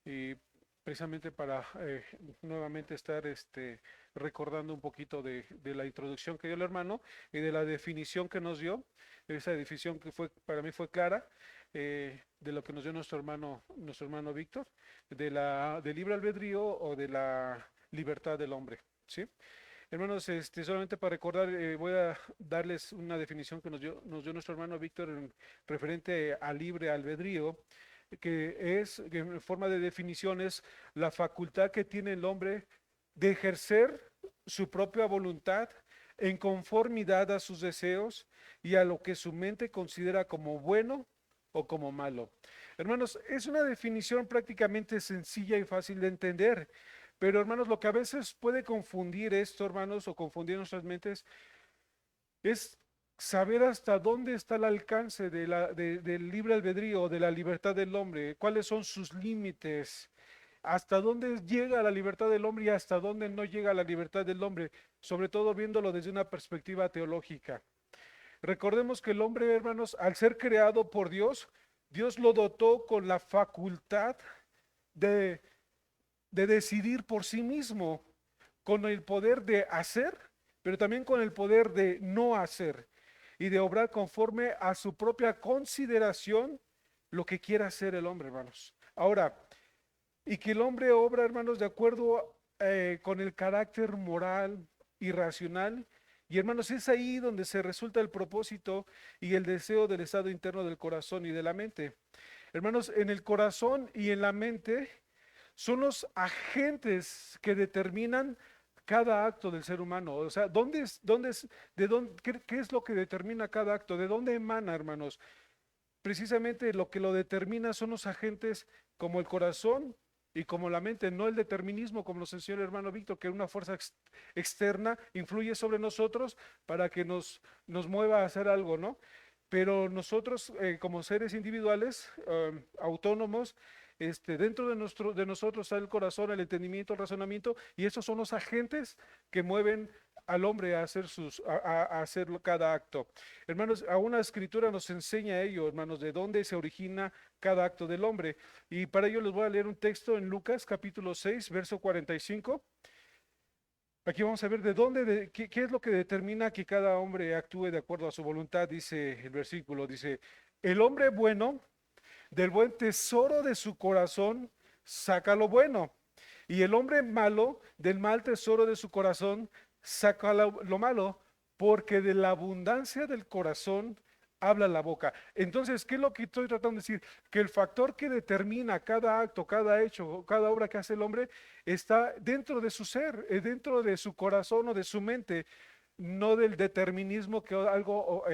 y precisamente para nuevamente estar recordando un poquito de la introducción que dio el hermano y de la definición que nos dio, esa definición que fue para mí fue clara, de lo que nos dio nuestro hermano Víctor, del libre albedrío o de la libertad del hombre, ¿sí? Hermanos, solamente para recordar, voy a darles una definición que nos dio nuestro hermano Víctor referente al libre albedrío, que en forma de definición es la facultad que tiene el hombre de ejercer su propia voluntad en conformidad a sus deseos y a lo que su mente considera como bueno o como malo. Hermanos, es una definición prácticamente sencilla y fácil de entender. Pero hermanos, lo que a veces puede confundir esto, hermanos, o confundir nuestras mentes, es saber hasta dónde está el alcance del libre albedrío, de la libertad del hombre, cuáles son sus límites, hasta dónde llega la libertad del hombre y hasta dónde no llega la libertad del hombre, sobre todo viéndolo desde una perspectiva teológica. Recordemos que el hombre, hermanos, al ser creado por Dios, Dios lo dotó con la facultad de decidir por sí mismo, con el poder de hacer, pero también con el poder de no hacer y de obrar conforme a su propia consideración lo que quiera hacer el hombre, hermanos. Ahora, y que el hombre obra, hermanos, de acuerdo con el carácter moral y racional. Y hermanos, es ahí donde se resulta el propósito y el deseo del estado interno del corazón y de la mente. Hermanos, en el corazón y en la mente son los agentes que determinan cada acto del ser humano. O sea, qué es lo que determina cada acto? ¿De dónde emana, hermanos? Precisamente lo que lo determina son los agentes como el corazón y como la mente, no el determinismo, como nos enseñó el hermano Víctor, que una fuerza externa influye sobre nosotros para que nos mueva a hacer algo, ¿no? Pero nosotros, como seres individuales, autónomos, dentro de nosotros está el corazón, el entendimiento, el razonamiento, y esos son los agentes que mueven al hombre a hacer a hacer cada acto. Hermanos, a una escritura nos enseña ello, hermanos, de dónde se origina cada acto del hombre. Y para ello les voy a leer un texto en Lucas capítulo 6, verso 45. Aquí vamos a ver qué es lo que determina que cada hombre actúe de acuerdo a su voluntad, dice el versículo, dice, el hombre bueno del buen tesoro de su corazón saca lo bueno, y el hombre malo del mal tesoro de su corazón saca lo malo, porque de la abundancia del corazón habla la boca. Entonces, ¿qué es lo que estoy tratando de decir? Que el factor que determina cada acto, cada hecho, cada obra que hace el hombre está dentro de su ser, dentro de su corazón o de su mente, no del determinismo que algo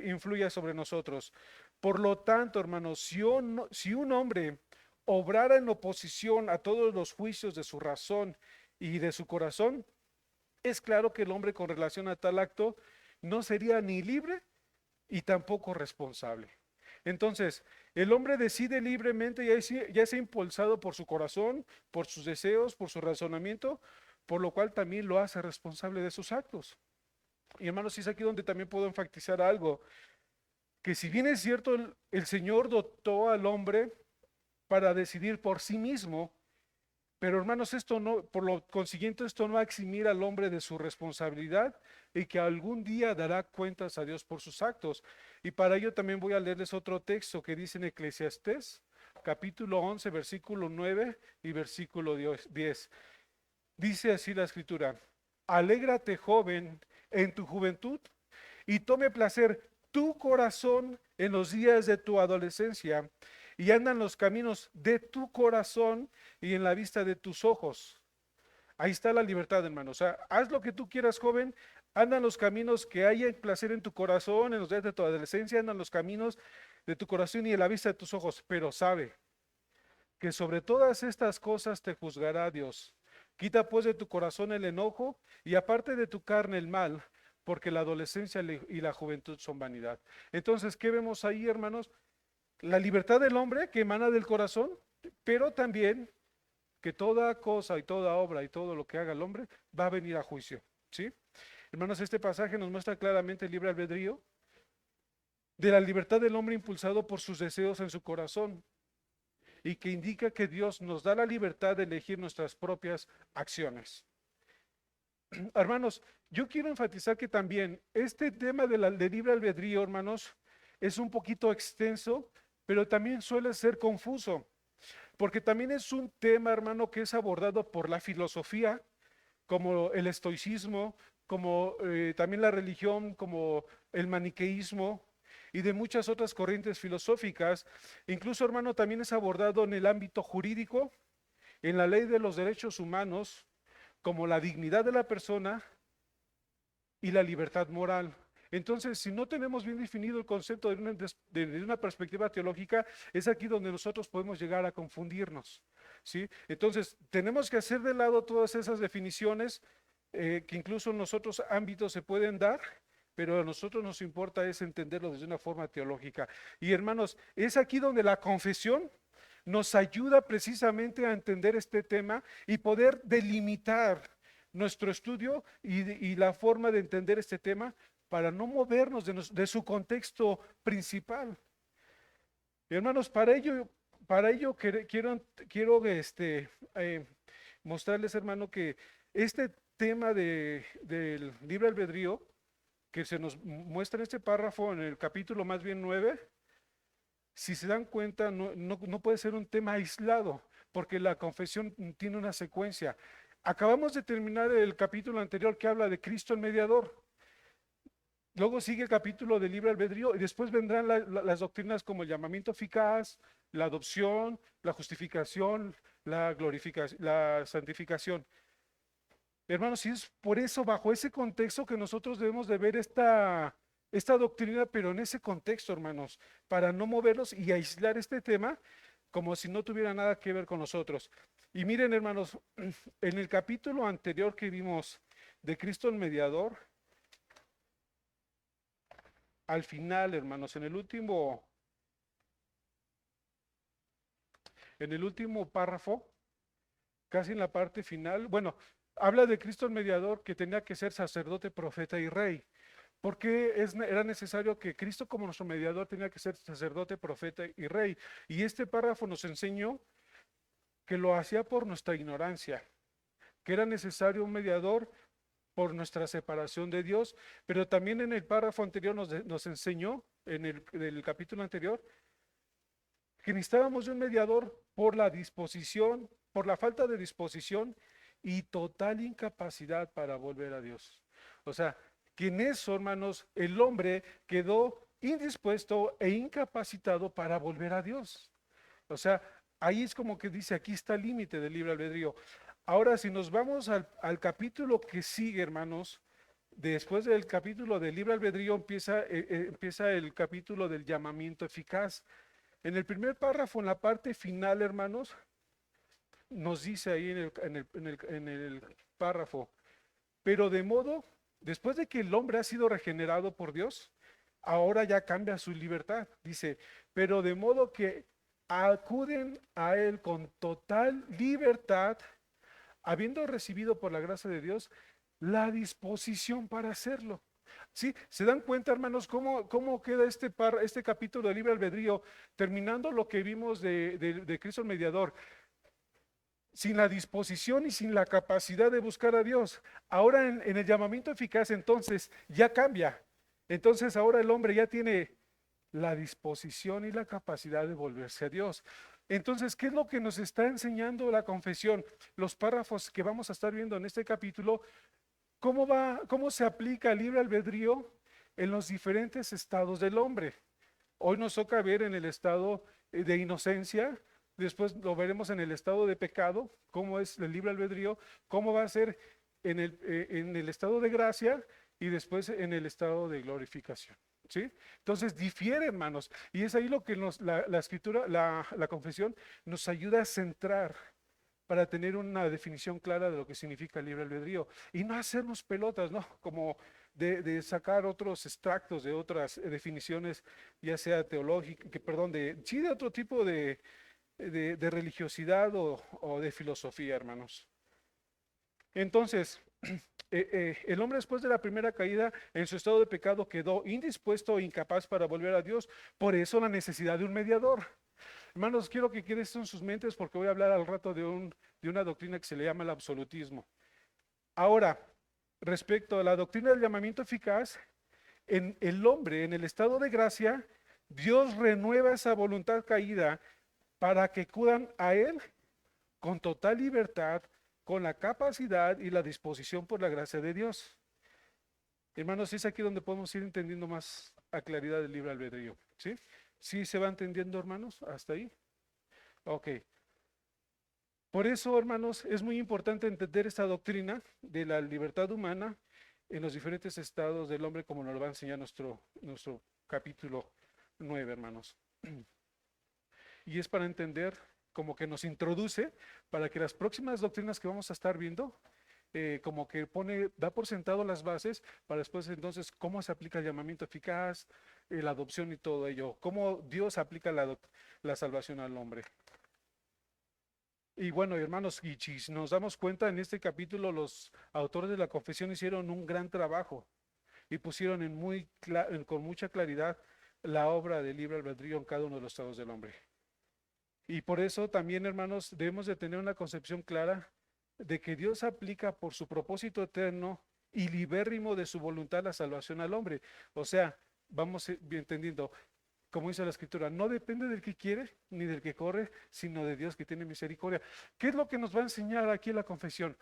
influya sobre nosotros. Por lo tanto, hermanos, si un hombre obrara en oposición a todos los juicios de su razón y de su corazón, es claro que el hombre con relación a tal acto no sería ni libre y tampoco responsable. Entonces, el hombre decide libremente, ya sea impulsado por su corazón, por sus deseos, por su razonamiento, por lo cual también lo hace responsable de sus actos. Y hermanos, es aquí donde también puedo enfatizar algo, que si bien es cierto, el Señor dotó al hombre para decidir por sí mismo, pero hermanos, esto no, por lo consiguiente, esto no va a eximir al hombre de su responsabilidad y que algún día dará cuentas a Dios por sus actos. Y para ello también voy a leerles otro texto que dice en Eclesiastés, capítulo 11, versículo 9 y versículo 10. Dice así la escritura, alégrate joven en tu juventud y tome placer tu corazón en los días de tu adolescencia y anda en los caminos de tu corazón y en la vista de tus ojos. Ahí está la libertad, hermano. O sea, haz lo que tú quieras, joven. Anda en los caminos que haya placer en tu corazón, en los días de tu adolescencia, anda en los caminos de tu corazón y en la vista de tus ojos. Pero sabe que sobre todas estas cosas te juzgará Dios. Quita pues de tu corazón el enojo y aparte de tu carne el mal, porque la adolescencia y la juventud son vanidad. Entonces, ¿qué vemos ahí, hermanos? La libertad del hombre que emana del corazón, pero también que toda cosa y toda obra y todo lo que haga el hombre va a venir a juicio, ¿sí? Hermanos, este pasaje nos muestra claramente el libre albedrío de la libertad del hombre impulsado por sus deseos en su corazón. y que indica que Dios nos da la libertad de elegir nuestras propias acciones. Hermanos, yo quiero enfatizar que también este tema de libre albedrío, hermanos, es un poquito extenso, pero también suele ser confuso, porque también es un tema, hermano, que es abordado por la filosofía, como el estoicismo, como también la religión, como el maniqueísmo y de muchas otras corrientes filosóficas. Incluso, hermano, también es abordado en el ámbito jurídico, en la ley de los derechos humanos, como la dignidad de la persona y la libertad moral. Entonces, si no tenemos bien definido el concepto de una perspectiva teológica, es aquí donde nosotros podemos llegar a confundirnos, ¿sí? Entonces, tenemos que hacer de lado todas esas definiciones que incluso en los otros ámbitos se pueden dar, pero a nosotros nos importa es entenderlo desde una forma teológica. Y hermanos, es aquí donde la confesión nos ayuda precisamente a entender este tema y poder delimitar nuestro estudio y la forma de entender este tema para no movernos de su contexto principal. Hermanos, para ello quiero mostrarles, hermano, que este tema del libre albedrío que se nos muestra en este párrafo, en el capítulo más bien 9, si se dan cuenta, no puede ser un tema aislado, porque la confesión tiene una secuencia. Acabamos de terminar el capítulo anterior que habla de Cristo el mediador. Luego sigue el capítulo del libre albedrío y después vendrán las doctrinas como el llamamiento eficaz, la adopción, la justificación, la glorificación, la santificación. Hermanos, y es por eso, bajo ese contexto, que nosotros debemos de ver esta doctrina, pero en ese contexto, hermanos, para no moverlos y aislar este tema como si no tuviera nada que ver con nosotros. Y miren, hermanos, en el capítulo anterior que vimos de Cristo el mediador, al final, hermanos, en el último párrafo, casi en la parte final, bueno, habla de Cristo el mediador que tenía que ser sacerdote, profeta y rey. ¿Por qué era necesario que Cristo como nuestro mediador tenía que ser sacerdote, profeta y rey? Y este párrafo nos enseñó que lo hacía por nuestra ignorancia, que era necesario un mediador por nuestra separación de Dios, pero también en el párrafo anterior nos enseñó, en el capítulo anterior, que necesitábamos de un mediador por la disposición, por la falta de disposición y total incapacidad para volver a Dios. O sea, que en eso, hermanos, el hombre quedó indispuesto e incapacitado para volver a Dios. O sea, ahí es como que dice, aquí está el límite del libre albedrío. Ahora, si nos vamos al capítulo que sigue, hermanos, después del capítulo del libre albedrío empieza el capítulo del llamamiento eficaz. En el primer párrafo, en la parte final, hermanos, nos dice ahí en el párrafo, pero de modo, después de que el hombre ha sido regenerado por Dios, ahora ya cambia su libertad. Dice, pero de modo que acuden a Él con total libertad, habiendo recibido por la gracia de Dios la disposición para hacerlo. ¿Sí? ¿Se dan cuenta, hermanos, cómo queda este capítulo de libre albedrío, terminando lo que vimos de Cristo el mediador? Sin la disposición y sin la capacidad de buscar a Dios. Ahora en el llamamiento eficaz, entonces, ya cambia. Entonces ahora el hombre ya tiene la disposición y la capacidad de volverse a Dios. Entonces, ¿qué es lo que nos está enseñando la confesión? Los párrafos que vamos a estar viendo en este capítulo, cómo se aplica el libre albedrío en los diferentes estados del hombre. Hoy nos toca ver en el estado de inocencia, después lo veremos en el estado de pecado, cómo es el libre albedrío, cómo va a ser en el estado de gracia y después en el estado de glorificación. ¿Sí? Entonces difiere, hermanos, y es ahí lo que la escritura, la confesión nos ayuda a centrar para tener una definición clara de lo que significa el libre albedrío y no hacernos pelotas, ¿no? Como de sacar otros extractos de otras definiciones, ya sea teológica, perdón, sí, de otro tipo de religiosidad o de filosofía, hermanos. Entonces, el hombre después de la primera caída en su estado de pecado quedó indispuesto e incapaz para volver a Dios. Por eso la necesidad de un mediador. Hermanos, quiero que quede esto en sus mentes porque voy a hablar al rato de una doctrina que se le llama el absolutismo. Ahora, respecto a la doctrina del llamamiento eficaz, en el hombre, en el estado de gracia, Dios renueva esa voluntad caída para que acudan a Él con total libertad, con la capacidad y la disposición por la gracia de Dios. Hermanos, es aquí donde podemos ir entendiendo más a claridad el libre albedrío. ¿Sí? ¿Sí se va entendiendo, hermanos? ¿Hasta ahí? Ok. Por eso, hermanos, es muy importante entender esta doctrina de la libertad humana en los diferentes estados del hombre, como nos lo va a enseñar nuestro capítulo 9, hermanos. Y es para entender, como que nos introduce, para que las próximas doctrinas que vamos a estar viendo, como que da por sentado las bases, para después entonces cómo se aplica el llamamiento eficaz, la adopción y todo ello, cómo Dios aplica la salvación al hombre. Y bueno, hermanos, y si nos damos cuenta, en este capítulo los autores de la confesión hicieron un gran trabajo y pusieron con mucha claridad la obra del libre albedrío en cada uno de los estados del hombre. Y por eso también, hermanos, debemos de tener una concepción clara de que Dios aplica por su propósito eterno y libérrimo de su voluntad la salvación al hombre. O sea, vamos entendiendo, como dice la escritura, no depende del que quiere ni del que corre, sino de Dios que tiene misericordia. ¿Qué es lo que nos va a enseñar aquí la confesión?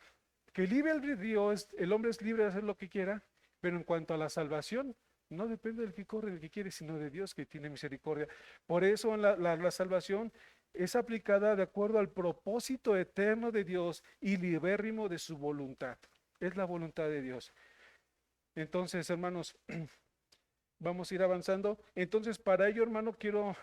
Que el libre albedrío el hombre es libre de hacer lo que quiera, pero en cuanto a la salvación, no depende del que corre, del que quiere, sino de Dios que tiene misericordia. Por eso la salvación es aplicada de acuerdo al propósito eterno de Dios y libérrimo de su voluntad. Es la voluntad de Dios. Entonces, hermanos, vamos a ir avanzando. Entonces, para ello, hermano, quiero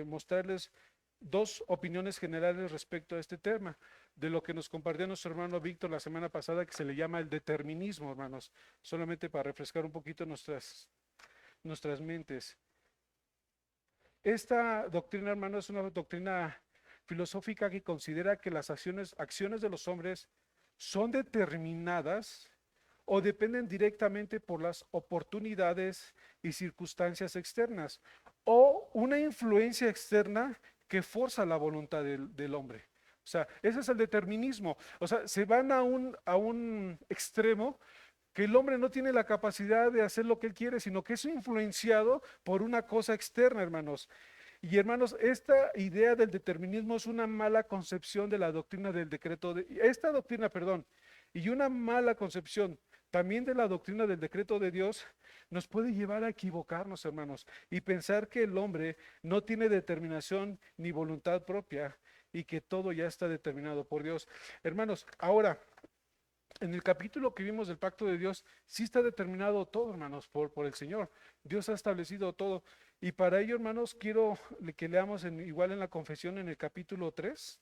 mostrarles dos opiniones generales respecto a este tema, de lo que nos compartió nuestro hermano Víctor la semana pasada, que se le llama el determinismo, hermanos, solamente para refrescar un poquito nuestras mentes. Esta doctrina, hermano, es una doctrina filosófica que considera que las acciones de los hombres son determinadas o dependen directamente por las oportunidades y circunstancias externas o una influencia externa que forza la voluntad del hombre. O sea, ese es el determinismo. O sea, se van a un extremo que el hombre no tiene la capacidad de hacer lo que él quiere, sino que es influenciado por una cosa externa, hermanos. Y hermanos, esta idea del determinismo es una mala concepción de la doctrina del decreto esta doctrina, perdón, y una mala concepción también de la doctrina del decreto de Dios nos puede llevar a equivocarnos, hermanos, y pensar que el hombre no tiene determinación ni voluntad propia y que todo ya está determinado por Dios. Hermanos, ahora, en el capítulo que vimos del pacto de Dios, sí está determinado todo, hermanos, por el Señor. Dios ha establecido todo. Y para ello, hermanos, quiero que leamos igual en la confesión en el capítulo 3.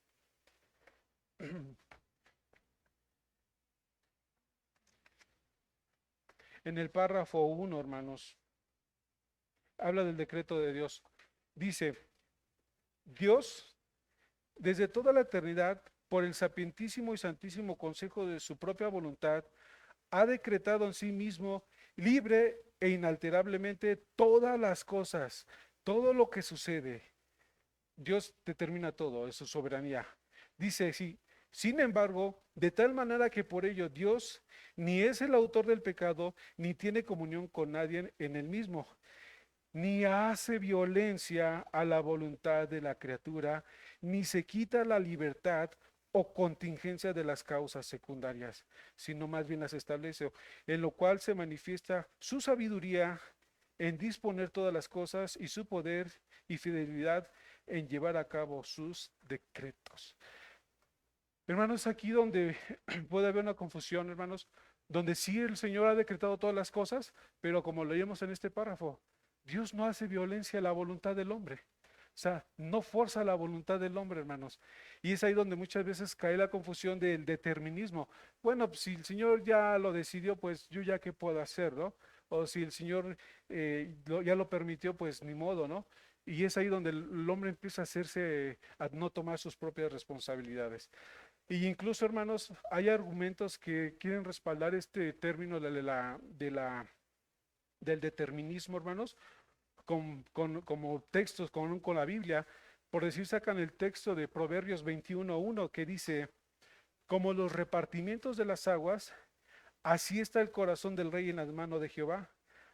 En el párrafo 1, hermanos, habla del decreto de Dios. Dice, Dios, desde toda la eternidad, por el sapientísimo y santísimo consejo de su propia voluntad, ha decretado en sí mismo libre e inalterablemente todas las cosas, todo lo que sucede. Dios determina todo, es su soberanía. Dice, sí, sin embargo, de tal manera que por ello Dios ni es el autor del pecado, ni tiene comunión con nadie en el mismo, ni hace violencia a la voluntad de la criatura, ni se quita la libertad o contingencia de las causas secundarias, sino más bien las establece, en lo cual se manifiesta su sabiduría en disponer todas las cosas y su poder y fidelidad en llevar a cabo sus decretos. Hermanos, aquí donde puede haber una confusión, hermanos, donde sí el Señor ha decretado todas las cosas, pero como leímos en este párrafo, Dios no hace violencia a la voluntad del hombre. O sea, no forza la voluntad del hombre, hermanos. Y es ahí donde muchas veces cae la confusión del determinismo. Bueno, pues, si el Señor ya lo decidió, pues yo ya qué puedo hacer, ¿no? O si el Señor ya lo permitió, pues ni modo, ¿no? Y es ahí donde el hombre empieza a a no tomar sus propias responsabilidades. Y incluso, hermanos, hay argumentos que quieren respaldar este término del determinismo, hermanos, como textos con la Biblia, Por decir, sacan el texto de Proverbios 21:1 que dice, como los repartimientos de las aguas, así está el corazón del rey en las manos de Jehová,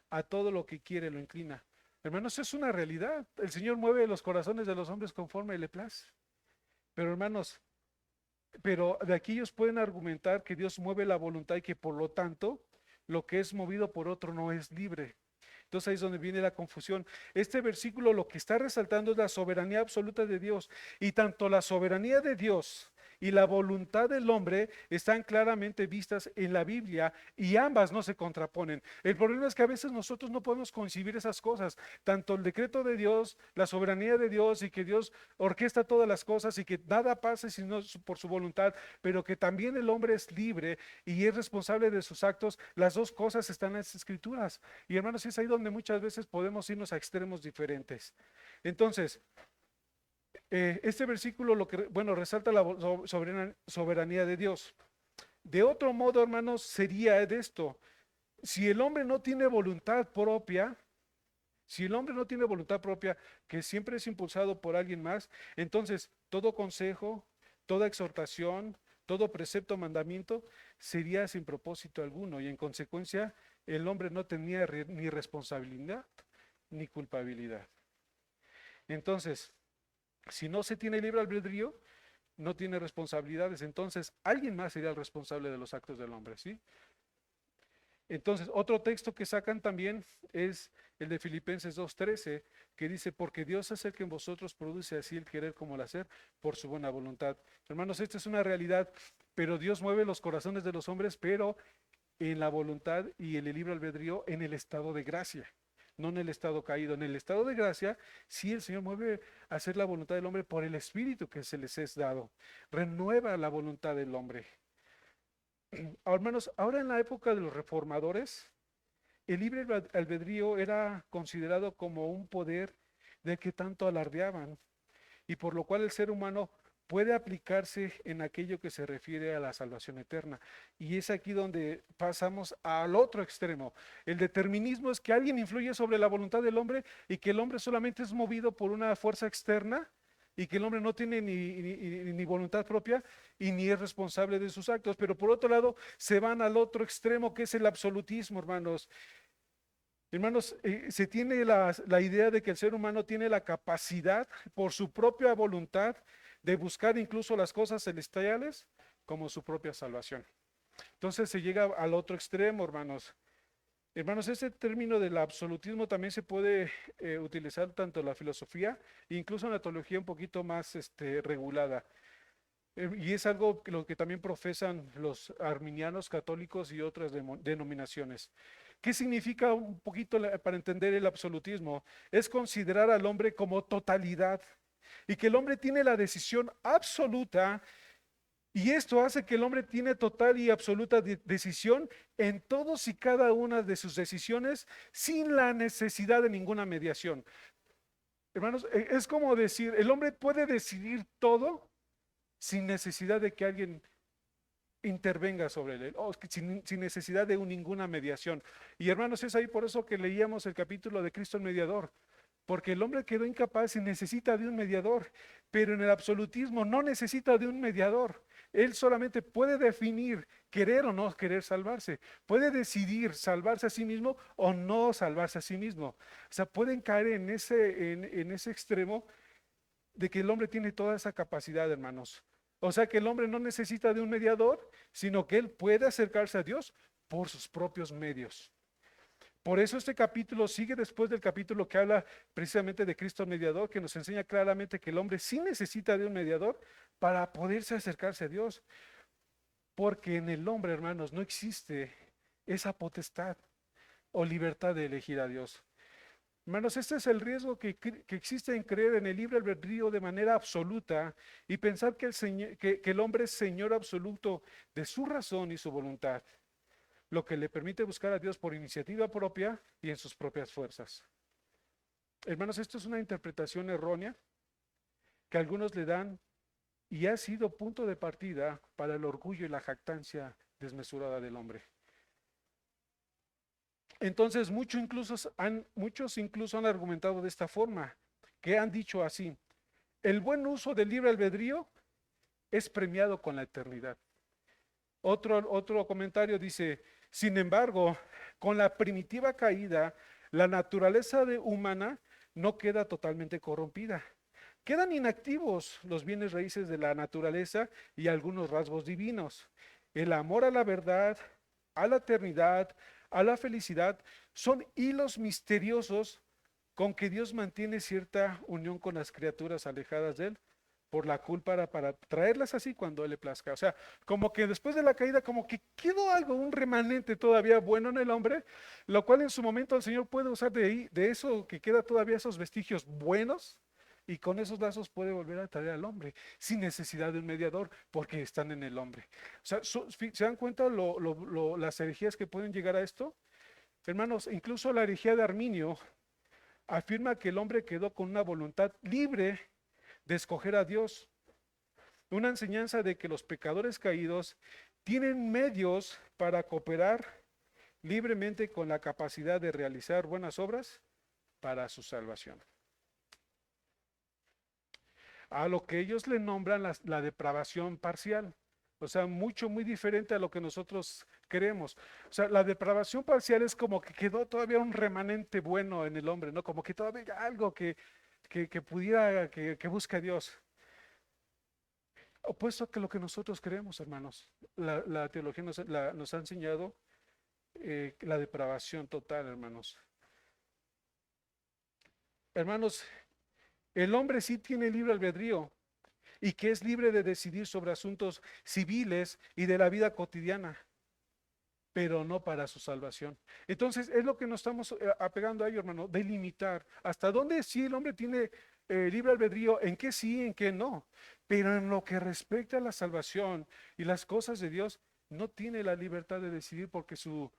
a todo lo que quiere lo inclina. Hermanos, es una realidad. El Señor mueve los corazones de los hombres conforme le place. Pero hermanos, pero de aquí ellos pueden argumentar que Dios mueve la voluntad y que por lo tanto lo que es movido por otro no es libre. Entonces ahí es donde viene la confusión. Este versículo lo que está resaltando es la soberanía absoluta de Dios. Y tanto la soberanía de Dios y la voluntad del hombre están claramente vistas en la Biblia y ambas no se contraponen. El problema es que a veces nosotros no podemos concebir esas cosas. Tanto el decreto de Dios, la soberanía de Dios y que Dios orquesta todas las cosas y que nada pase sino por su voluntad, pero que también el hombre es libre y es responsable de sus actos. Las dos cosas están en las Escrituras. Y hermanos, es ahí donde muchas veces podemos irnos a extremos diferentes. Entonces, este versículo lo que, bueno, resalta la soberanía de Dios. De otro modo, hermanos, sería de esto. Si el hombre no tiene voluntad propia, si el hombre no tiene voluntad propia, que siempre es impulsado por alguien más, entonces todo consejo, toda exhortación, todo precepto, mandamiento, sería sin propósito alguno y en consecuencia el hombre no tenía ni responsabilidad ni culpabilidad. Entonces, si no se tiene libre albedrío, no tiene responsabilidades, entonces alguien más sería el responsable de los actos del hombre, ¿sí? Entonces, otro texto que sacan también es el de Filipenses 2:13, que dice, porque Dios hace que en vosotros produce así el querer como el hacer por su buena voluntad. Hermanos, esta es una realidad, pero Dios mueve los corazones de los hombres, pero en la voluntad y en el libre albedrío en el estado de gracia, no en el estado caído. En el estado de gracia, sí el Señor mueve a hacer la voluntad del hombre por el Espíritu que se les es dado. Renueva la voluntad del hombre. Al menos ahora en la época de los reformadores, el libre albedrío era considerado como un poder de que tanto alardeaban y por lo cual el ser humano puede aplicarse en aquello que se refiere a la salvación eterna. Y es aquí donde pasamos al otro extremo. El determinismo es que alguien influye sobre la voluntad del hombre y que el hombre solamente es movido por una fuerza externa y que el hombre no tiene ni voluntad propia y ni es responsable de sus actos. Pero por otro lado, se van al otro extremo que es el absolutismo, hermanos. Hermanos, se tiene la idea de que el ser humano tiene la capacidad por su propia voluntad de buscar incluso las cosas celestiales como su propia salvación. Entonces se llega al otro extremo, hermanos. Hermanos, ese término del absolutismo también se puede utilizar tanto en la filosofía e incluso en la teología un poquito más regulada. Y es algo que lo que también profesan los arminianos católicos y otras denominaciones. ¿Qué significa un poquito para entender el absolutismo? Es considerar al hombre como totalidad y que el hombre tiene la decisión absoluta y esto hace que el hombre tiene total y absoluta decisión en todos y cada una de sus decisiones sin la necesidad de ninguna mediación. Hermanos, es como decir, el hombre puede decidir todo sin necesidad de que alguien intervenga sobre él, o sin necesidad de ninguna mediación. Y hermanos, es ahí por eso que leíamos el capítulo de Cristo el mediador, porque el hombre quedó incapaz y necesita de un mediador, pero en el absolutismo no necesita de un mediador. Él solamente puede definir querer o no querer salvarse, puede decidir salvarse a sí mismo o no salvarse a sí mismo. O sea, pueden caer en ese extremo de que el hombre tiene toda esa capacidad, hermanos. O sea que el hombre no necesita de un mediador, sino que él puede acercarse a Dios por sus propios medios. Por eso este capítulo sigue después del capítulo que habla precisamente de Cristo mediador, que nos enseña claramente que el hombre sí necesita de un mediador para poderse acercarse a Dios. Porque en el hombre, hermanos, no existe esa potestad o libertad de elegir a Dios. Hermanos, este es el riesgo que existe en creer en el libre albedrío de manera absoluta y pensar que el hombre es señor absoluto de su razón y su voluntad, lo que le permite buscar a Dios por iniciativa propia y en sus propias fuerzas. Hermanos, esto es una interpretación errónea que algunos le dan y ha sido punto de partida para el orgullo y la jactancia desmesurada del hombre. Entonces muchos incluso han argumentado de esta forma, que han dicho así: el buen uso del libre albedrío es premiado con la eternidad. Otro comentario dice, sin embargo, con la primitiva caída, la naturaleza humana no queda totalmente corrompida. Quedan inactivos los bienes raíces de la naturaleza y algunos rasgos divinos. El amor a la verdad, a la eternidad, a la felicidad, son hilos misteriosos con que Dios mantiene cierta unión con las criaturas alejadas de Él por la culpa para traerlas así cuando Él le plazca. O sea, como que después de la caída, como que quedó algo, un remanente todavía bueno en el hombre, lo cual en su momento el Señor puede usar de eso que queda todavía, esos vestigios buenos, y con esos lazos puede volver a traer al hombre, sin necesidad de un mediador, porque están en el hombre. O sea, ¿se dan cuenta las herejías que pueden llegar a esto? Hermanos, incluso la herejía de Arminio afirma que el hombre quedó con una voluntad libre de escoger a Dios. Una enseñanza de que los pecadores caídos tienen medios para cooperar libremente con la capacidad de realizar buenas obras para su salvación. A lo que ellos le nombran la depravación parcial. O sea, muy diferente a lo que nosotros creemos. O sea, la depravación parcial es como que quedó todavía un remanente bueno en el hombre, ¿no? Como que todavía hay algo que pudiera, que busca a Dios. Opuesto a que lo que nosotros creemos, hermanos. La teología nos ha enseñado la depravación total, hermanos. Hermanos, el hombre sí tiene libre albedrío y que es libre de decidir sobre asuntos civiles y de la vida cotidiana, pero no para su salvación. Entonces, es lo que nos estamos apegando a ello, hermano, delimitar hasta dónde sí el hombre tiene libre albedrío, en qué sí, en qué no, pero en lo que respecta a la salvación y las cosas de Dios, no tiene la libertad de decidir porque su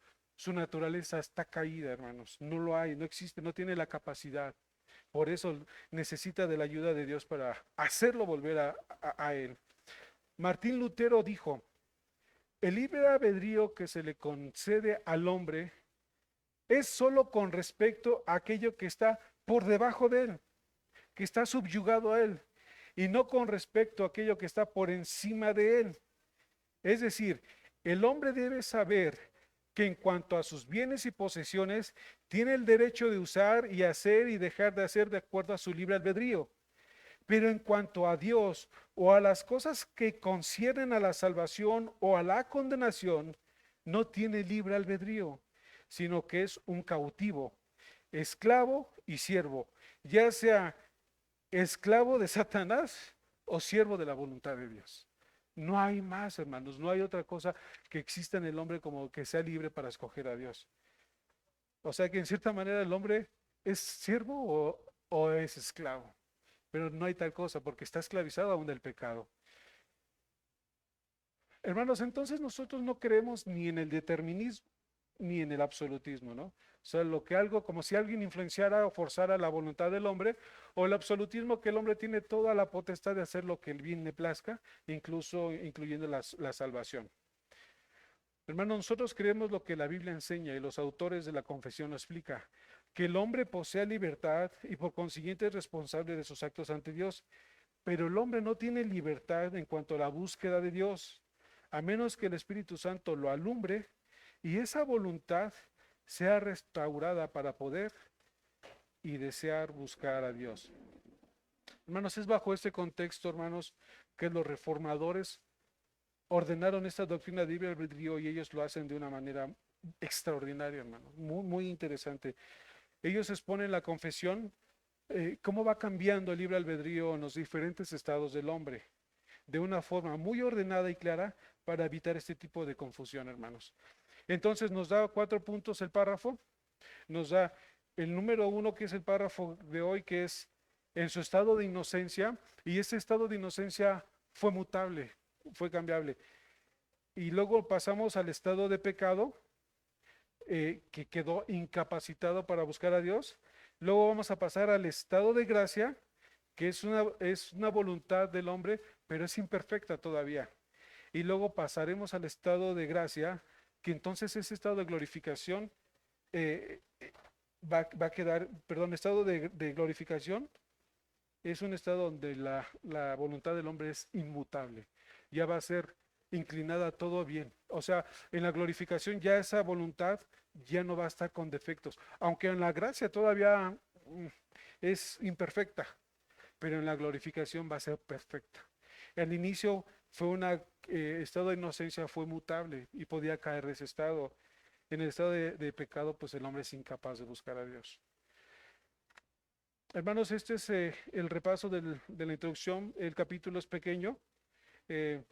naturaleza está caída, hermanos. No lo hay, no existe, no tiene la capacidad. Por eso necesita de la ayuda de Dios para hacerlo volver a Él. Martín Lutero dijo, el libre albedrío que se le concede al hombre es solo con respecto a aquello que está por debajo de él, que está subyugado a él, y no con respecto a aquello que está por encima de él. Es decir, el hombre debe saber que en cuanto a sus bienes y posesiones, tiene el derecho de usar y hacer y dejar de hacer de acuerdo a su libre albedrío. Pero en cuanto a Dios o a las cosas que conciernen a la salvación o a la condenación, no tiene libre albedrío, sino que es un cautivo, esclavo y siervo, ya sea esclavo de Satanás o siervo de la voluntad de Dios. No hay más, hermanos, no hay otra cosa que exista en el hombre como que sea libre para escoger a Dios. O sea que en cierta manera el hombre es siervo o es esclavo. Pero no hay tal cosa porque está esclavizado aún del pecado. Hermanos, entonces nosotros no creemos ni en el determinismo ni en el absolutismo, ¿no? O sea, lo que algo, como si alguien influenciara o forzara la voluntad del hombre, o el absolutismo que el hombre tiene toda la potestad de hacer lo que el bien le plazca, incluso incluyendo la salvación. Hermanos, nosotros creemos lo que la Biblia enseña y los autores de la confesión lo explica, que el hombre posee libertad y por consiguiente es responsable de sus actos ante Dios, pero el hombre no tiene libertad en cuanto a la búsqueda de Dios, a menos que el Espíritu Santo lo alumbre y esa voluntad sea restaurada para poder y desear buscar a Dios. Hermanos, es bajo este contexto, hermanos, que los reformadores ordenaron esta doctrina de libre albedrío y ellos lo hacen de una manera extraordinaria, hermano, muy interesante. Ellos exponen la confesión, cómo va cambiando el libre albedrío en los diferentes estados del hombre, de una forma muy ordenada y clara para evitar este tipo de confusión, hermanos. Entonces nos da 4 puntos el párrafo, nos da el número 1, que es el párrafo de hoy, que es en su estado de inocencia, y ese estado de inocencia fue mutable, fue cambiable. Y luego pasamos al estado de pecado, que quedó incapacitado para buscar a Dios. Luego vamos a pasar al estado de gracia, que es una voluntad del hombre, pero es imperfecta todavía. Y luego pasaremos al estado de gracia, que entonces ese estado de glorificación va a quedar, perdón, estado de glorificación es un estado donde la voluntad del hombre es inmutable, ya va a ser inclinada a todo bien. O sea, en la glorificación ya esa voluntad ya no va a estar con defectos, aunque en la gracia todavía es imperfecta, pero en la glorificación va a ser perfecta. Al inicio fue un estado de inocencia, fue mutable y podía caer de ese estado. En el estado de pecado, pues el hombre es incapaz de buscar a Dios. Hermanos, este es el repaso de la introducción. El capítulo es pequeño. eh,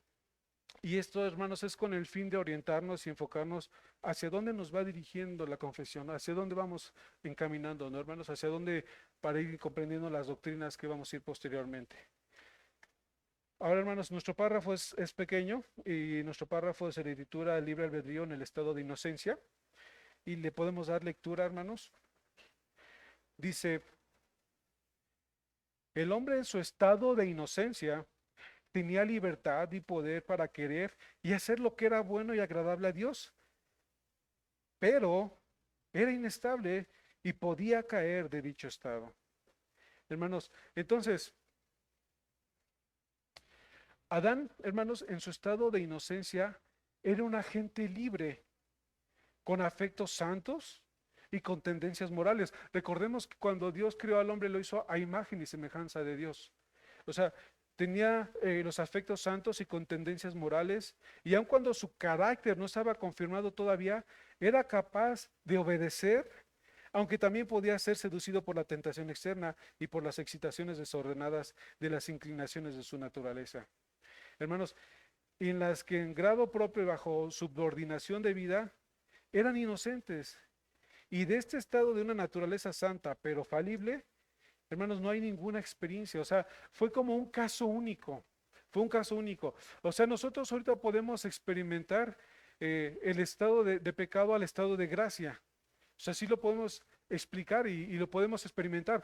y esto, hermanos, es con el fin de orientarnos y enfocarnos hacia dónde nos va dirigiendo la confesión, hacia dónde vamos encaminando, ¿no, hermanos? Hacia dónde para ir comprendiendo las doctrinas que vamos a ir posteriormente. Ahora, hermanos, nuestro párrafo es pequeño y nuestro párrafo se le titula Libre Albedrío en el estado de inocencia. Y le podemos dar lectura, hermanos. Dice, el hombre en su estado de inocencia tenía libertad y poder para querer y hacer lo que era bueno y agradable a Dios, pero era inestable y podía caer de dicho estado. Hermanos, entonces, Adán, hermanos, en su estado de inocencia, era un agente libre, con afectos santos y con tendencias morales. Recordemos que cuando Dios creó al hombre lo hizo a imagen y semejanza de Dios. O sea, tenía los afectos santos y con tendencias morales, y aun cuando su carácter no estaba confirmado todavía, era capaz de obedecer, aunque también podía ser seducido por la tentación externa y por las excitaciones desordenadas de las inclinaciones de su naturaleza. Hermanos, en las que en grado propio y bajo subordinación de vida eran inocentes. Y de este estado de una naturaleza santa pero falible, hermanos, no hay ninguna experiencia. O sea, fue como un caso único. Fue un caso único. O sea, nosotros ahorita podemos experimentar el estado de pecado al estado de gracia. O sea, sí lo podemos explicar y lo podemos experimentar.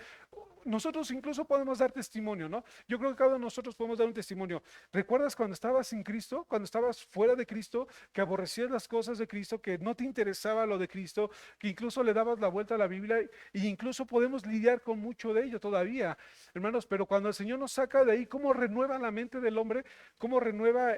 Nosotros incluso podemos dar testimonio, ¿no? Yo creo que cada uno de nosotros podemos dar un testimonio. ¿Recuerdas cuando estabas sin Cristo, cuando estabas fuera de Cristo, que aborrecías las cosas de Cristo, que no te interesaba lo de Cristo, que incluso le dabas la vuelta a la Biblia e incluso podemos lidiar con mucho de ello todavía, hermanos? Pero cuando el Señor nos saca de ahí, ¿cómo renueva la mente del hombre? ¿Cómo renueva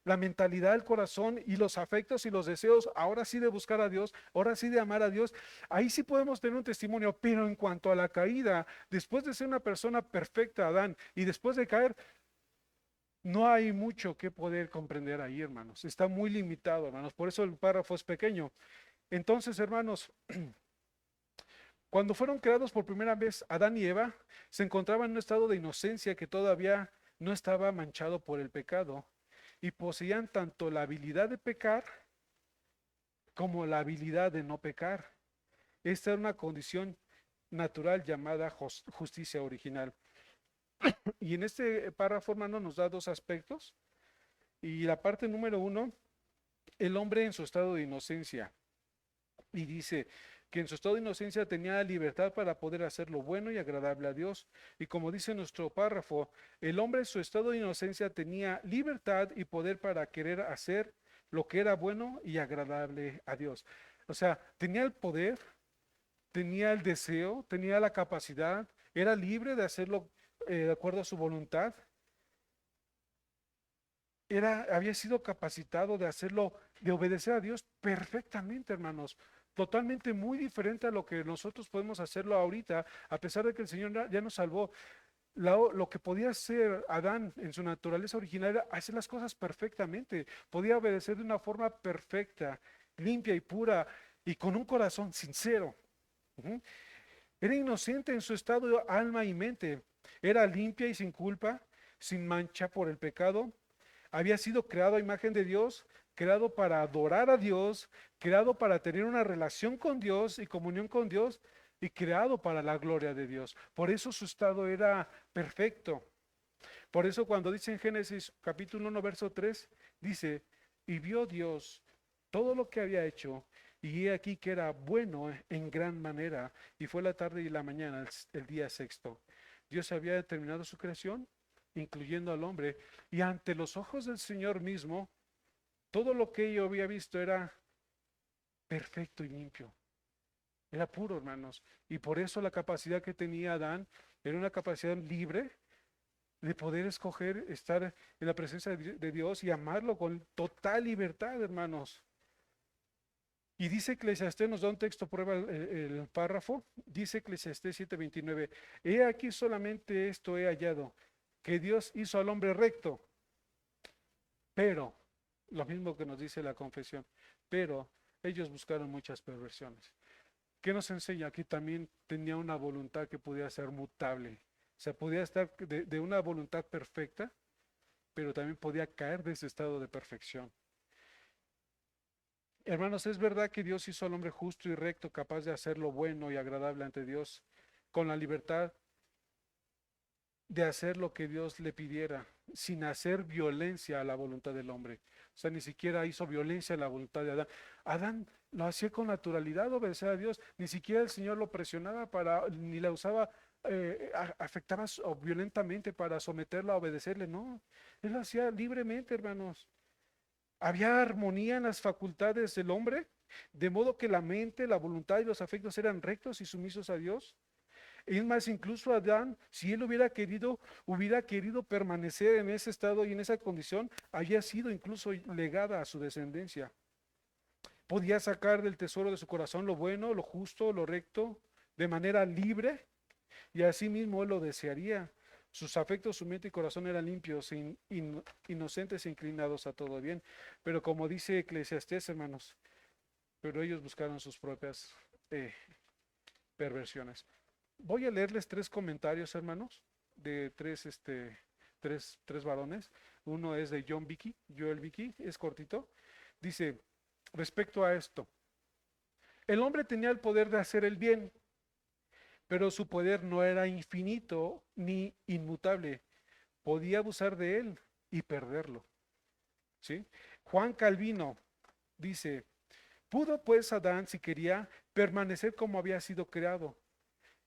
la mentalidad, el corazón y los afectos y los deseos, ahora sí de buscar a Dios, ahora sí de amar a Dios? Ahí sí podemos tener un testimonio, pero en cuanto a la caída, después de ser una persona perfecta, Adán, y después de caer, no hay mucho que poder comprender ahí, hermanos. Está muy limitado, hermanos. Por eso el párrafo es pequeño. Entonces, hermanos, cuando fueron creados por primera vez Adán y Eva, se encontraban en un estado de inocencia que todavía no estaba manchado por el pecado y poseían tanto la habilidad de pecar como la habilidad de no pecar. Esta era una condición natural llamada justicia original. Y en este párrafo, hermano, nos da dos aspectos. Y la parte número uno, el hombre en su estado de inocencia. Y dice que en su estado de inocencia tenía libertad para poder hacer lo bueno y agradable a Dios. Y como dice nuestro párrafo, el hombre en su estado de inocencia tenía libertad y poder para querer hacer lo que era bueno y agradable a Dios. O sea, tenía el poder, tenía el deseo, tenía la capacidad, era libre de hacerlo de acuerdo a su voluntad, había sido capacitado de hacerlo, de obedecer a Dios perfectamente, hermanos. Totalmente muy diferente a lo que nosotros podemos hacerlo ahorita, a pesar de que el Señor ya nos salvó. Lo que podía hacer Adán en su naturaleza original era hacer las cosas perfectamente. Podía obedecer de una forma perfecta, limpia y pura, y con un corazón sincero. Ujú. Era inocente en su estado de alma y mente. Era limpia y sin culpa, sin mancha por el pecado. Había sido creado a imagen de Dios, creado para adorar a Dios, creado para tener una relación con Dios y comunión con Dios, y creado para la gloria de Dios. Por eso su estado era perfecto. Por eso cuando dice en Génesis capítulo 1, verso 3, dice, y vio Dios todo lo que había hecho, y he aquí que era bueno en gran manera, y fue la tarde y la mañana, el día sexto. Dios había determinado su creación, incluyendo al hombre, y ante los ojos del Señor mismo, todo lo que yo había visto era perfecto y limpio. Era puro, hermanos. Y por eso la capacidad que tenía Adán era una capacidad libre de poder escoger estar en la presencia de Dios y amarlo con total libertad, hermanos. Y dice Eclesiastés, nos da un texto, prueba el párrafo, dice Eclesiastés 7:29, he aquí solamente esto he hallado, que Dios hizo al hombre recto, pero, lo mismo que nos dice la confesión, pero ellos buscaron muchas perversiones. ¿Qué nos enseña? Aquí también tenía una voluntad que podía ser mutable. O sea, podía estar de una voluntad perfecta, pero también podía caer de ese estado de perfección. Hermanos, es verdad que Dios hizo al hombre justo y recto, capaz de hacer lo bueno y agradable ante Dios, con la libertad de hacer lo que Dios le pidiera, sin hacer violencia a la voluntad del hombre. O sea, ni siquiera hizo violencia a la voluntad de Adán. Adán lo hacía con naturalidad, obedecer a Dios. Ni siquiera el Señor lo presionaba ni la usaba, afectaba o violentamente para someterla a obedecerle. No, él lo hacía libremente, hermanos. Había armonía en las facultades del hombre, de modo que la mente, la voluntad y los afectos eran rectos y sumisos a Dios. Es más, incluso Adán, si él hubiera querido permanecer en ese estado y en esa condición, había sido incluso legada a su descendencia. Podía sacar del tesoro de su corazón lo bueno, lo justo, lo recto, de manera libre, y así mismo él lo desearía. Sus afectos, su mente y corazón eran limpios, inocentes e inclinados a todo bien. Pero como dice Eclesiastés, hermanos, pero ellos buscaron sus propias perversiones. Voy a leerles tres comentarios, hermanos, de tres varones. Uno es de Joel Vicky, es cortito. Dice, respecto a esto, el hombre tenía el poder de hacer el bien, pero su poder no era infinito ni inmutable. Podía abusar de él y perderlo. ¿Sí? Juan Calvino dice, pudo pues Adán, si quería, permanecer como había sido creado,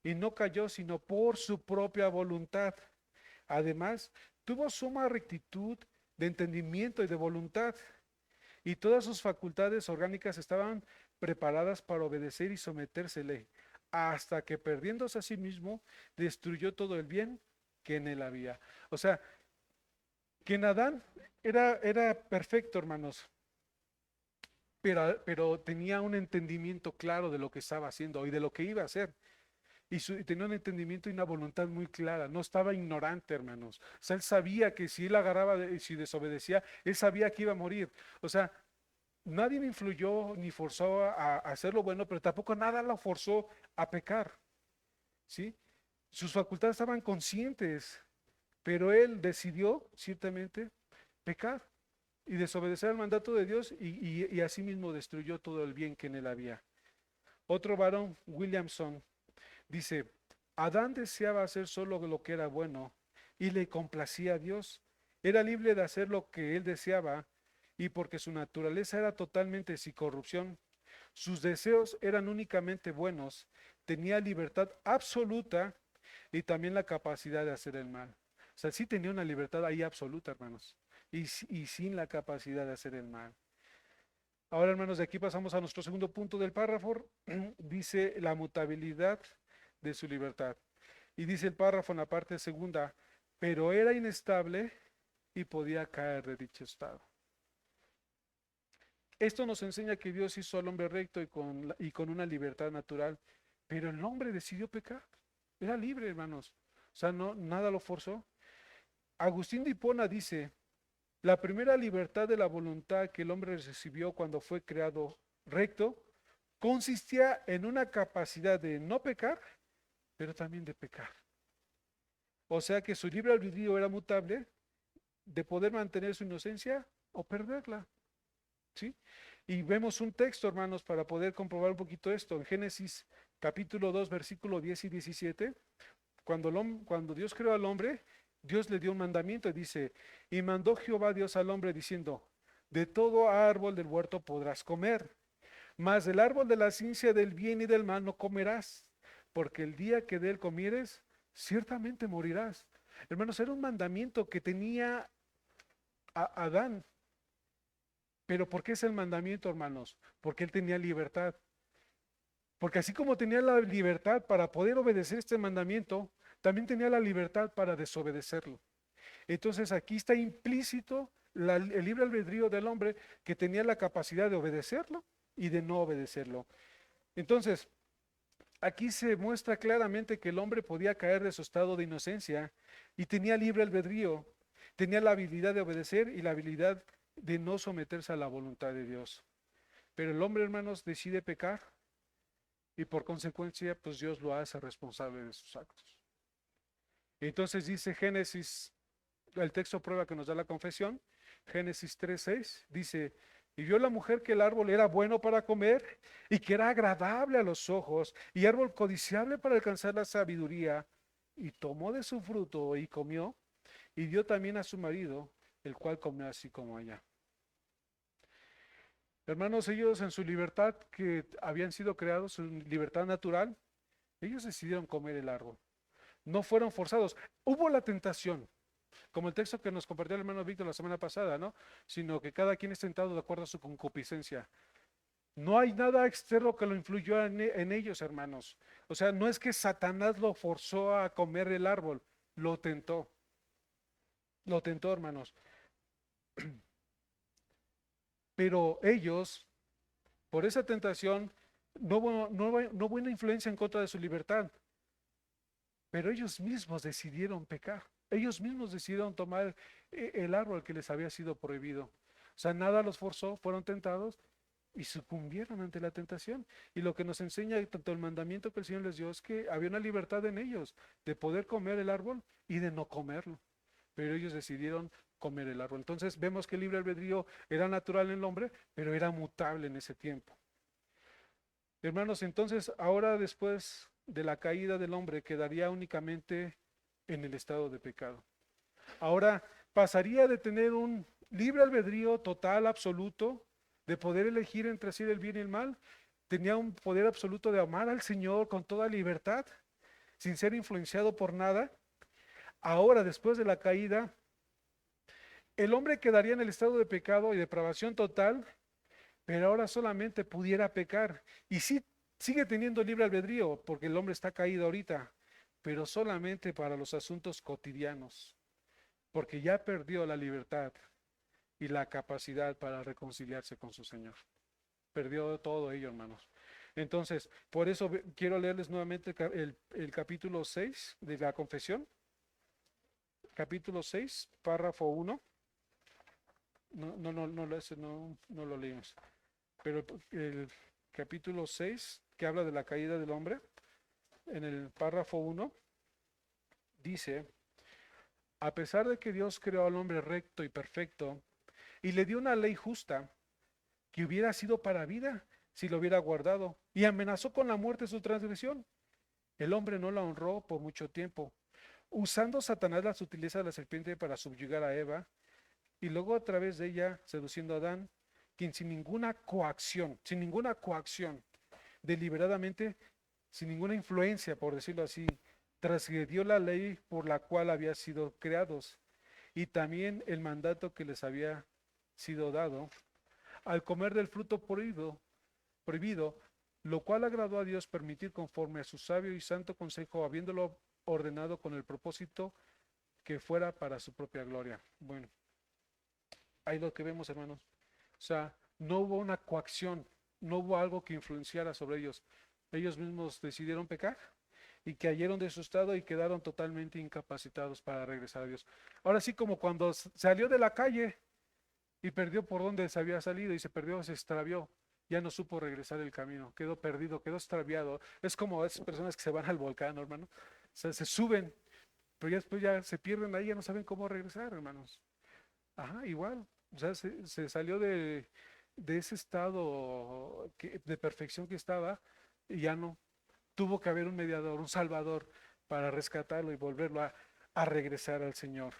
y no cayó sino por su propia voluntad. Además, tuvo suma rectitud de entendimiento y de voluntad, y todas sus facultades orgánicas estaban preparadas para obedecer y sometérsele, hasta que perdiéndose a sí mismo, destruyó todo el bien que en él había. O sea, que en Adán era perfecto, hermanos, pero tenía un entendimiento claro de lo que estaba haciendo y de lo que iba a hacer. Y tenía un entendimiento y una voluntad muy clara, no estaba ignorante, hermanos. O sea, él sabía que si él agarraba, si desobedecía, él sabía que iba a morir. O sea, nadie me influyó ni forzó a hacer lo bueno, pero tampoco nada lo forzó a pecar, ¿sí? Sus facultades estaban conscientes, pero él decidió, ciertamente, pecar y desobedecer el mandato de Dios y asimismo destruyó todo el bien que en él había. Otro varón, Williamson, dice, Adán deseaba hacer solo lo que era bueno y le complacía a Dios. Era libre de hacer lo que él deseaba y porque su naturaleza era totalmente sin corrupción, sus deseos eran únicamente buenos, tenía libertad absoluta y también la capacidad de hacer el mal. O sea, sí tenía una libertad ahí absoluta, hermanos, y sin la capacidad de hacer el mal. Ahora, hermanos, de aquí pasamos a nuestro segundo punto del párrafo. Dice la mutabilidad de su libertad. Y dice el párrafo en la parte segunda, pero era inestable y podía caer de dicho estado. Esto nos enseña que Dios hizo al hombre recto y con una libertad natural, pero el hombre decidió pecar. Era libre, hermanos. O sea, no, nada lo forzó. Agustín de Hipona dice, la primera libertad de la voluntad que el hombre recibió cuando fue creado recto consistía en una capacidad de no pecar, pero también de pecar. O sea que su libre albedrío era mutable, de poder mantener su inocencia o perderla. ¿Sí? Y vemos un texto, hermanos, para poder comprobar un poquito esto. En Génesis capítulo 2, versículo 10 y 17, cuando Dios creó al hombre, Dios le dio un mandamiento y dice, y mandó Jehová Dios al hombre diciendo, de todo árbol del huerto podrás comer, mas del árbol de la ciencia del bien y del mal no comerás, porque el día que de él comieres, ciertamente morirás. Hermanos, era un mandamiento que tenía Adán. Pero ¿por qué es el mandamiento, hermanos? Porque él tenía libertad. Porque así como tenía la libertad para poder obedecer este mandamiento, también tenía la libertad para desobedecerlo. Entonces aquí está implícito el libre albedrío del hombre, que tenía la capacidad de obedecerlo y de no obedecerlo. Entonces, aquí se muestra claramente que el hombre podía caer de su estado de inocencia y tenía libre albedrío, tenía la habilidad de obedecer y la habilidad de no someterse a la voluntad de Dios. Pero el hombre, hermanos, decide pecar y por consecuencia, pues Dios lo hace responsable de sus actos. Entonces dice Génesis, el texto prueba que nos da la confesión, Génesis 3:6, dice, y vio la mujer que el árbol era bueno para comer y que era agradable a los ojos y árbol codiciable para alcanzar la sabiduría, y tomó de su fruto y comió y dio también a su marido, el cual comió así como ella. Hermanos, ellos en su libertad que habían sido creados, su libertad natural, ellos decidieron comer el árbol. No fueron forzados. Hubo la tentación, como el texto que nos compartió el hermano Víctor la semana pasada, ¿no? Sino que cada quien es tentado de acuerdo a su concupiscencia. No hay nada externo que lo influyó en ellos, hermanos. O sea, no es que Satanás lo forzó a comer el árbol, lo tentó. Lo tentó, hermanos. Pero ellos, por esa tentación, no hubo una influencia en contra de su libertad. Pero ellos mismos decidieron pecar. Ellos mismos decidieron tomar el árbol que les había sido prohibido. O sea, nada los forzó, fueron tentados y sucumbieron ante la tentación. Y lo que nos enseña tanto el mandamiento que el Señor les dio es que había una libertad en ellos de poder comer el árbol y de no comerlo. Pero ellos decidieron comer el árbol. Entonces vemos que el libre albedrío era natural en el hombre, pero era mutable en ese tiempo. Hermanos, entonces ahora después de la caída del hombre quedaría únicamente en el estado de pecado. Ahora pasaría de tener un libre albedrío total, absoluto, de poder elegir entre hacer el bien y el mal. Tenía un poder absoluto de amar al Señor con toda libertad, sin ser influenciado por nada. Ahora, después de la caída, el hombre quedaría en el estado de pecado y depravación total, pero ahora solamente pudiera pecar. Y sí, sigue teniendo libre albedrío, porque el hombre está caído ahorita, pero solamente para los asuntos cotidianos, porque ya perdió la libertad y la capacidad para reconciliarse con su Señor. Perdió todo ello, hermanos. Entonces, por eso quiero leerles nuevamente el capítulo 6 de la confesión. Capítulo 6, párrafo 1. No lo leímos. Pero el capítulo 6, que habla de la caída del hombre, en el párrafo 1, dice, a pesar de que Dios creó al hombre recto y perfecto, y le dio una ley justa, que hubiera sido para vida si lo hubiera guardado, y amenazó con la muerte su transgresión, el hombre no la honró por mucho tiempo, usando Satanás la sutileza de la serpiente para subyugar a Eva, y luego a través de ella seduciendo a Adán, quien sin ninguna coacción, deliberadamente, sin ninguna influencia, por decirlo así, transgredió la ley por la cual había sido creados y también el mandato que les había sido dado al comer del fruto prohibido, lo cual agradó a Dios permitir conforme a su sabio y santo consejo, habiéndolo ordenado con el propósito que fuera para su propia gloria. Bueno, ahí lo que vemos, hermanos. O sea, no hubo una coacción, no hubo algo que influenciara sobre ellos. Ellos mismos decidieron pecar y cayeron de su estado y quedaron totalmente incapacitados para regresar a Dios. Ahora sí, como cuando salió de la calle y perdió por donde se había salido y se perdió, se extravió, ya no supo regresar el camino, quedó perdido, quedó extraviado. Es como esas personas que se van al volcán, hermano. O sea, se suben, pero ya después ya se pierden ahí, ya no saben cómo regresar, hermanos. Ajá, igual. O sea, se salió de ese estado de perfección que estaba y ya no. Tuvo que haber un mediador, un salvador para rescatarlo y volverlo a regresar al Señor.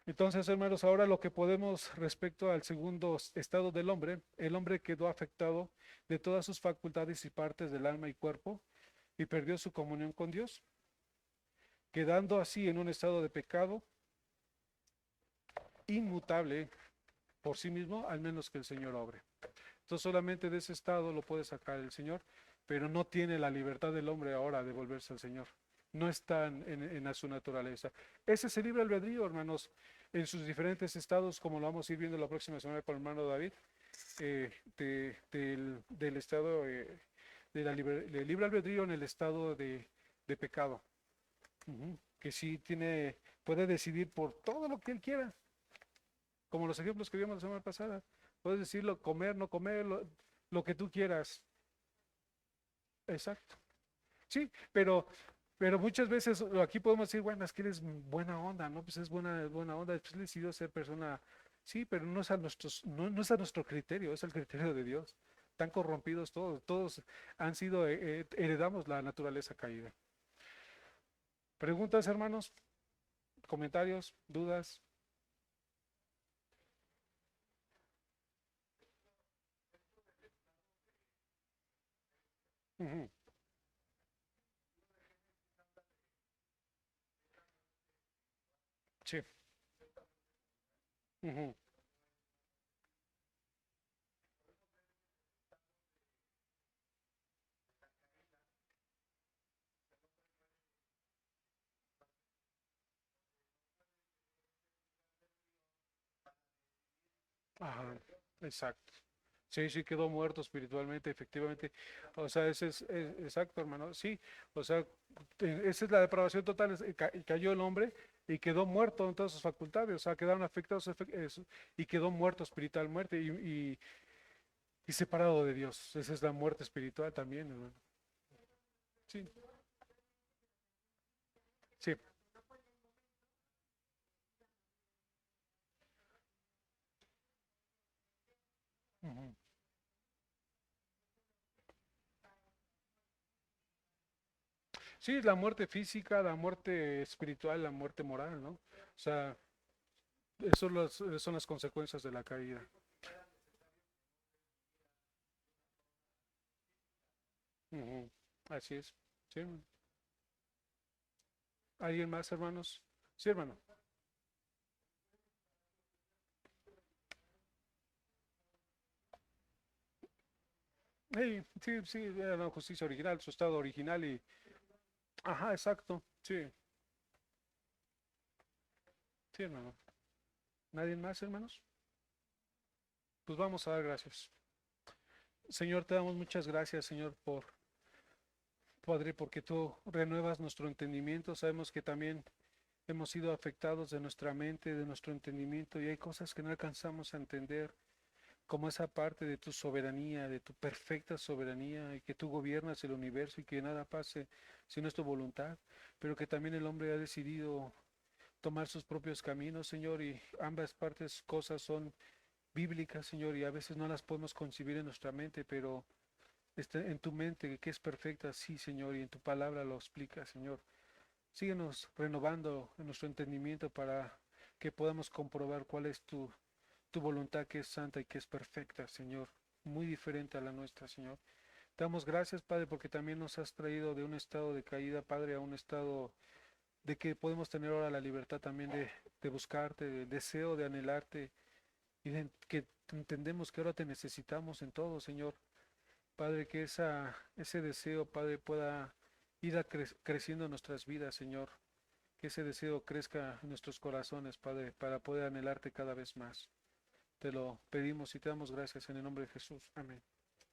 Entonces, hermanos, ahora lo que podemos respecto al segundo estado del hombre, el hombre quedó afectado de todas sus facultades y partes del alma y cuerpo y perdió su comunión con Dios, quedando así en un estado de pecado inmutable por sí mismo, al menos que el Señor obre. Entonces solamente de ese estado lo puede sacar el Señor, pero no tiene la libertad del hombre ahora de volverse al Señor. no están en su naturaleza. Ese es el libre albedrío, hermanos, en sus diferentes estados, como lo vamos a ir viendo la próxima semana con el hermano David, del estado del libre albedrío en el estado de pecado. Que sí puede decidir por todo lo que él quiera, como los ejemplos que vimos la semana pasada. Puedes decirlo, comer, no comer, lo que tú quieras. Exacto. Sí, pero muchas veces aquí podemos decir, bueno, es que eres buena onda, ¿no? Pues es buena onda, pues decidió ser persona, sí, pero no es a nuestro criterio, es el criterio de Dios. Están corrompidos todos han sido, heredamos la naturaleza caída. ¿Preguntas, hermanos? ¿Comentarios? ¿Dudas? Ujú. Sí. Ujú. Ajá, exacto. Sí, sí quedó muerto espiritualmente, efectivamente. O sea, ese es exacto, hermano. Sí, o sea, esa es la depravación total. Cayó el hombre y quedó muerto en todas sus facultades. O sea, quedaron afectados y quedó muerto espiritual, muerte y separado de Dios. Esa es la muerte espiritual también, hermano. Sí, sí. Ujú. Sí, la muerte física, la muerte espiritual, la muerte moral, ¿no? O sea, son las consecuencias de la caída. Ujú. Así es. Sí, hermano. ¿Alguien más, hermanos? Sí, hermano. Sí, sí, era la justicia original, su estado original y... Ajá, exacto. Sí, sí, hermano. ¿Nadie más, hermanos? Pues vamos a dar gracias. Señor, te damos muchas gracias, Señor, Padre, porque tú renuevas nuestro entendimiento. Sabemos que también hemos sido afectados de nuestra mente, de nuestro entendimiento, y hay cosas que no alcanzamos a entender, como esa parte de tu soberanía, de tu perfecta soberanía, y que tú gobiernas el universo y que nada pase si no es tu voluntad, pero que también el hombre ha decidido tomar sus propios caminos, Señor, y ambas partes cosas son bíblicas, Señor, y a veces no las podemos concebir en nuestra mente, pero está en tu mente que es perfecta, sí, Señor, y en tu palabra lo explica, Señor. Síguenos renovando en nuestro entendimiento para que podamos comprobar cuál es tu voluntad que es santa y que es perfecta, Señor, muy diferente a la nuestra, Señor. Te damos gracias, Padre, porque también nos has traído de un estado de caída, Padre, a un estado de que podemos tener ahora la libertad también de buscarte, de deseo de anhelarte y de que entendemos que ahora te necesitamos en todo, Señor. Padre, que ese deseo, Padre, pueda ir creciendo en nuestras vidas, Señor. Que ese deseo crezca en nuestros corazones, Padre, para poder anhelarte cada vez más. Te lo pedimos y te damos gracias en el nombre de Jesús. Amén.